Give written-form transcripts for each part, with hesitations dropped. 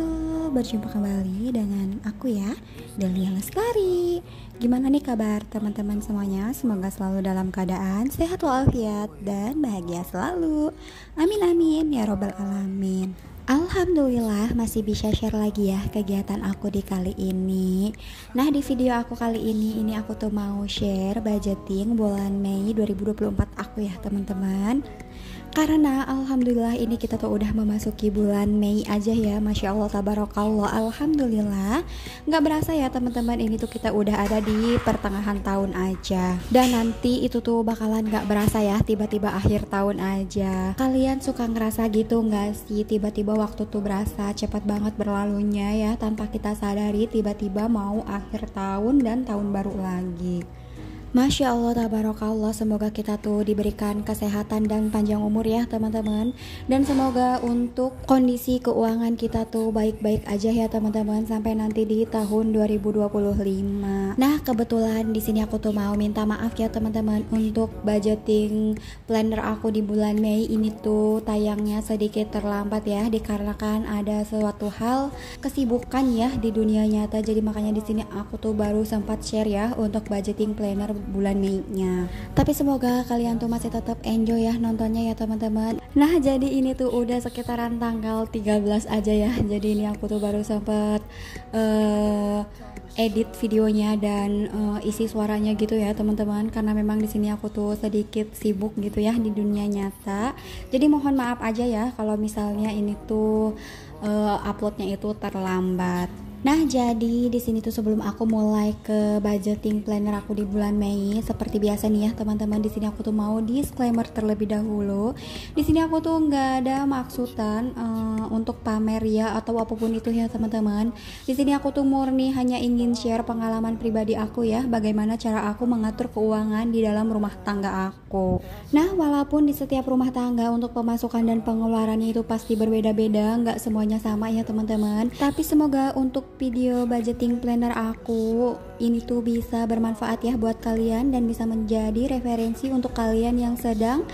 wabarakatuh. Berjumpa kembali dengan aku ya, Delia Lestari. Gimana nih kabar teman-teman semuanya? Semoga selalu dalam keadaan sehat walafiat dan bahagia selalu. Amin amin ya robbal alamin. Alhamdulillah masih bisa share lagi ya kegiatan aku di kali ini. Nah, di video aku kali ini aku tuh mau share budgeting bulan Mei 2024 aku ya teman-teman. Karena alhamdulillah ini kita tuh udah memasuki bulan Mei aja ya. Masya Allah tabarakallah. Alhamdulillah gak berasa ya teman-teman, ini tuh kita udah ada di pertengahan tahun aja. Dan nanti itu tuh bakalan gak berasa ya, tiba-tiba akhir tahun aja. Kalian suka ngerasa gitu gak sih? Tiba-tiba waktu tuh berasa cepat banget berlalunya ya, tanpa kita sadari tiba-tiba mau akhir tahun dan tahun baru lagi. Masya Allah tabarakallah, semoga kita tuh diberikan kesehatan dan panjang umur ya teman-teman. Dan semoga untuk kondisi keuangan kita tuh baik-baik aja ya teman-teman sampai nanti di tahun 2025. Nah, kebetulan di sini aku tuh mau minta maaf ya teman-teman, untuk budgeting planner aku di bulan Mei ini tuh tayangnya sedikit terlambat ya, dikarenakan ada suatu hal kesibukan ya di dunia nyata. Jadi makanya di sini aku tuh baru sempat share ya untuk budgeting planner bulan Mei-nya. Tapi semoga kalian tuh masih tetap enjoy ya nontonnya ya teman-teman. Nah, jadi ini tuh udah sekitaran tanggal 13 aja ya. Jadi ini aku tuh baru sempat edit videonya dan isi suaranya gitu ya teman-teman, karena memang di sini aku tuh sedikit sibuk gitu ya di dunia nyata. Jadi mohon maaf aja ya kalau misalnya ini tuh uploadnya itu terlambat. Nah, jadi di sini tuh sebelum aku mulai ke budgeting planner aku di bulan Mei, seperti biasa nih ya teman-teman, di sini aku tuh mau disclaimer terlebih dahulu. Di sini aku tuh nggak ada maksudan untuk pamer ya atau apapun itu ya teman-teman. Di sini aku tuh murni hanya ingin share pengalaman pribadi aku ya, bagaimana cara aku mengatur keuangan di dalam rumah tangga aku. Nah, walaupun di setiap rumah tangga untuk pemasukan dan pengeluarannya itu pasti berbeda-beda, nggak semuanya sama ya teman-teman. Tapi semoga untuk video budgeting planner aku ini tuh bisa bermanfaat ya buat kalian dan bisa menjadi referensi untuk kalian yang sedang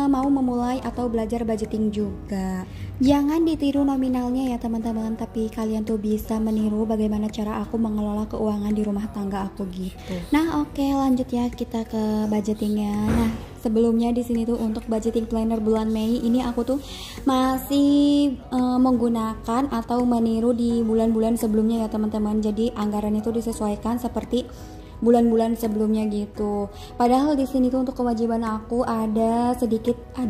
mau memulai atau belajar budgeting juga. Jangan ditiru nominalnya ya teman-teman, tapi kalian tuh bisa meniru bagaimana cara aku mengelola keuangan di rumah tangga aku gitu. Nah, oke, lanjut ya kita ke budgetingnya. Nah, sebelumnya di sini tuh untuk budgeting planner bulan Mei ini aku tuh masih menggunakan atau meniru di bulan-bulan sebelumnya ya teman-teman. Jadi anggaran itu disesuaikan seperti bulan-bulan sebelumnya gitu. Padahal di sini tuh untuk kewajiban aku ada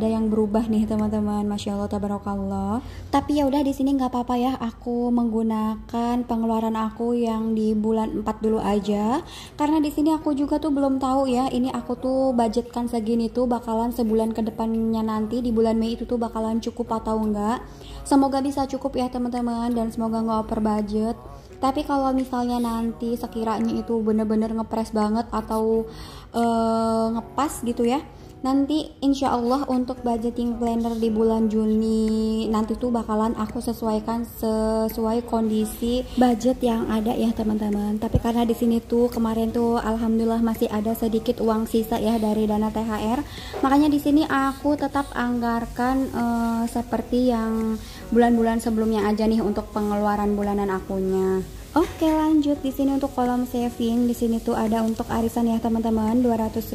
yang berubah nih teman-teman. Masya Allah tabarakallah. Tapi ya udah di sini nggak apa-apa ya, aku menggunakan pengeluaran aku yang di bulan 4 dulu aja. Karena di sini aku juga tuh belum tahu ya, ini aku tuh budgetkan segini tuh bakalan sebulan ke depannya nanti di bulan Mei itu tuh bakalan cukup atau enggak. Semoga bisa cukup ya teman-teman dan semoga nggak over budget. Tapi kalau misalnya nanti sekiranya itu bener-bener ngepres banget atau ngepas gitu ya, nanti insya Allah untuk budgeting planner di bulan Juni nanti tuh bakalan aku sesuaikan sesuai kondisi budget yang ada ya teman-teman. Tapi karena di sini tuh kemarin tuh alhamdulillah masih ada sedikit uang sisa ya dari dana THR, makanya di sini aku tetap anggarkan seperti yang bulan-bulan sebelumnya aja nih untuk pengeluaran bulanan akunya. Oke, lanjut di sini untuk kolom saving. Di sini tuh ada untuk arisan ya teman-teman 200.000.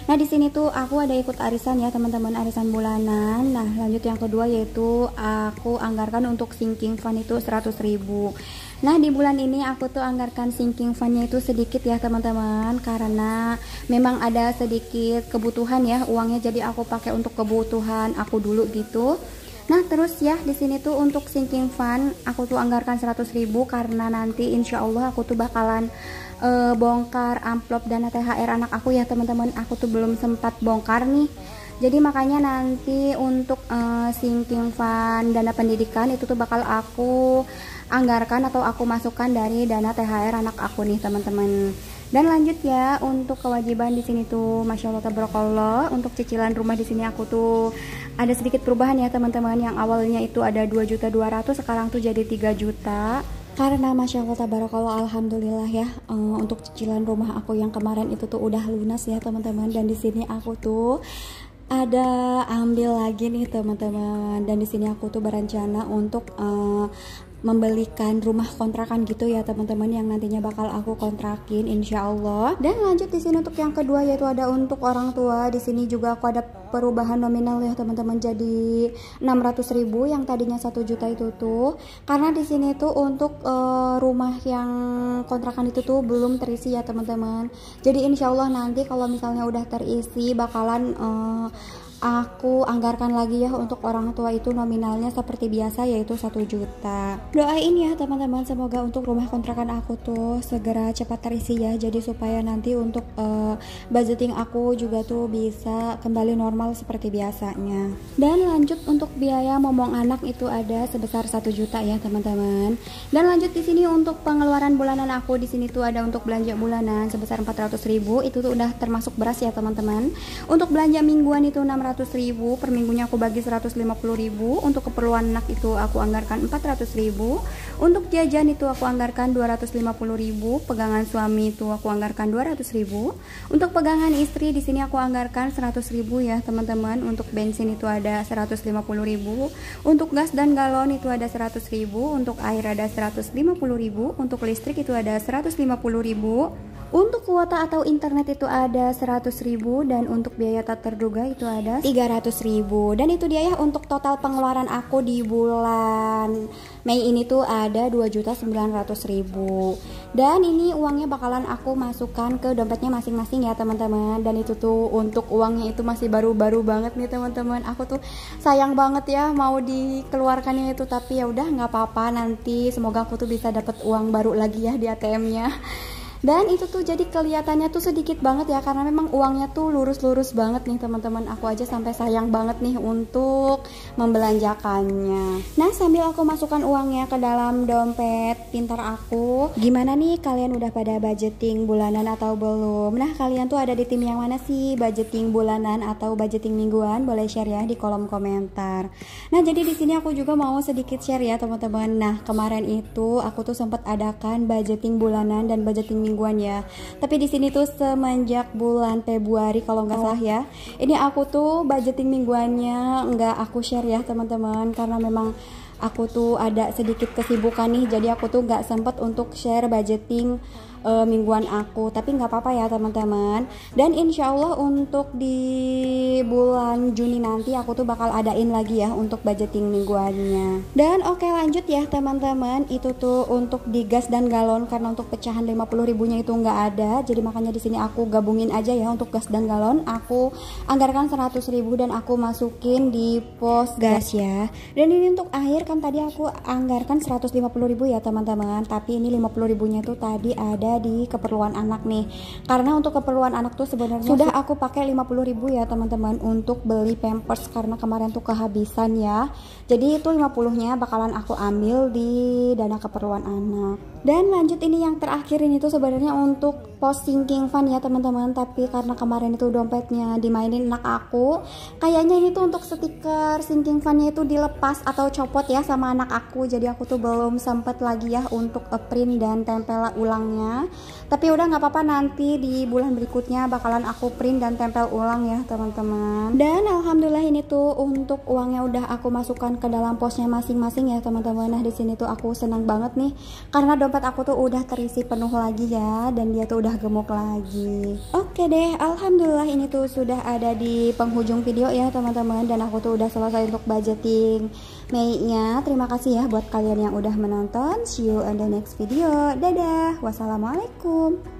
Nah, di sini tuh aku ada ikut arisan ya teman-teman, arisan bulanan. Nah, lanjut yang kedua yaitu aku anggarkan untuk sinking fund itu 100.000. Nah, di bulan ini aku tuh anggarkan sinking fundnya itu sedikit ya teman-teman, karena memang ada sedikit kebutuhan ya uangnya, jadi aku pakai untuk kebutuhan aku dulu gitu. Nah, terus ya di sini tuh untuk sinking fund aku tuh anggarkan 100.000 karena nanti insya Allah aku tuh bakalan bongkar amplop dana THR anak aku ya teman-teman. Aku tuh belum sempat bongkar nih. Jadi makanya nanti untuk sinking fund dana pendidikan itu tuh bakal aku anggarkan atau aku masukkan dari dana THR anak aku nih teman-teman. Dan lanjut ya untuk kewajiban di sini tuh Masya Allah tabarakallah, untuk cicilan rumah di sini aku tuh ada sedikit perubahan ya teman-teman. Yang awalnya itu ada 2.200.000 sekarang tuh jadi 3 juta. Karena Masya Allah tabarakallah alhamdulillah ya, untuk cicilan rumah aku yang kemarin itu tuh udah lunas ya teman-teman. Dan di sini aku tuh ada ambil lagi nih teman-teman, dan di sini aku tuh berencana untuk membelikan rumah kontrakan gitu ya teman-teman, yang nantinya bakal aku kontrakin insya Allah. Dan lanjut di sini untuk yang kedua yaitu ada untuk orang tua. Di sini juga aku ada perubahan nominal ya teman-teman, jadi 600.000 yang tadinya 1 juta itu tuh, karena di sini tuh untuk rumah yang kontrakan itu tuh belum terisi ya teman-teman. Jadi insya Allah nanti kalau misalnya udah terisi bakalan aku anggarkan lagi ya untuk orang tua itu nominalnya seperti biasa yaitu 1 juta. Doain ya teman-teman, semoga untuk rumah kontrakan aku tuh segera cepat terisi ya, jadi supaya nanti untuk budgeting aku juga tuh bisa kembali normal seperti biasanya. Dan lanjut untuk biaya momong anak itu ada sebesar 1 juta ya teman-teman. Dan lanjut di sini untuk pengeluaran bulanan aku, di sini tuh ada untuk belanja bulanan sebesar 400.000, itu tuh udah termasuk beras ya teman-teman. Untuk belanja mingguan itu 600.000, per minggunya aku bagi 150.000. Untuk keperluan anak itu aku anggarkan 400.000. Untuk jajan itu aku anggarkan 250.000. Pegangan suami itu aku anggarkan 200.000. Untuk pegangan istri di sini aku anggarkan 100.000 ya teman-teman. Untuk bensin itu ada 150.000. Untuk gas dan galon itu ada 100.000. Untuk air ada 150.000. Untuk listrik itu ada 150.000. Untuk kuota atau internet itu ada 100.000, dan untuk biaya tak terduga itu ada 300.000. Dan itu dia ya untuk total pengeluaran aku di bulan Mei ini tuh ada 2.900.000. Dan ini uangnya bakalan aku masukkan ke dompetnya masing-masing ya teman-teman. Dan itu tuh untuk uangnya itu masih baru-baru banget nih teman-teman. Aku tuh sayang banget ya mau dikeluarkannya itu, tapi ya udah nggak apa-apa, nanti semoga aku tuh bisa dapat uang baru lagi ya di ATM-nya. Dan itu tuh jadi kelihatannya tuh sedikit banget ya, karena memang uangnya tuh lurus-lurus banget nih teman-teman. Aku aja sampai sayang banget nih untuk membelanjakannya. Nah, sambil aku masukkan uangnya ke dalam dompet pintar aku, gimana nih kalian udah pada budgeting bulanan atau belum? Nah, kalian tuh ada di tim yang mana sih, budgeting bulanan atau budgeting mingguan? Boleh share ya di kolom komentar. Nah, jadi di sini aku juga mau sedikit share ya teman-teman. Nah, kemarin itu aku tuh sempat adakan budgeting bulanan dan budgeting mingguan ya. Tapi di sini tuh semenjak bulan Februari kalau nggak salah ya, ini aku tuh budgeting mingguannya nggak aku share ya teman-teman, karena memang aku tuh ada sedikit kesibukan nih, jadi aku tuh nggak sempet untuk share budgeting mingguan aku. Tapi nggak apa-apa ya teman-teman. Dan insya Allah untuk di bulan Juni nanti aku tuh bakal adain lagi ya untuk budgeting mingguannya. Dan oke, lanjut ya teman-teman, itu tuh untuk di gas dan galon, karena untuk pecahan 50.000-nya itu nggak ada, jadi makanya di sini aku gabungin aja ya. Untuk gas dan galon aku anggarkan 100.000 dan aku masukin di pos gas ya. Dan ini untuk air kan tadi aku anggarkan 150.000 ya teman-teman, tapi ini 50.000-nya tuh tadi ada di keperluan anak nih, karena untuk keperluan anak tuh sebenarnya sudah aku pakai 50.000 ya teman-teman untuk beli pampers, karena kemarin tuh kehabisan ya. Jadi itu 50-nya bakalan aku ambil di dana keperluan anak. Dan lanjut ini yang terakhir ini tuh sebenarnya untuk pos sinking fund ya teman-teman, tapi karena kemarin itu dompetnya dimainin anak aku, kayaknya ini tuh untuk stiker sinking fundnya itu dilepas atau copot ya sama anak aku, jadi aku tuh belum sempet lagi ya untuk print dan tempel ulangnya. Tapi udah nggak apa-apa, nanti di bulan berikutnya bakalan aku print dan tempel ulang ya teman-teman. Dan alhamdulillah ini tuh untuk uangnya udah aku masukkan ke dalam posnya masing-masing ya teman-teman. Nah, di sini tuh aku senang banget nih karena dompet aku tuh udah terisi penuh lagi ya, dan dia tuh udah gemuk lagi. Oke deh, alhamdulillah ini tuh sudah ada di penghujung video ya teman-teman, dan aku tuh udah selesai untuk budgeting Mei-nya. Terima kasih ya buat kalian yang udah menonton. See you on the next video. Dadah. Wassalamualaikum.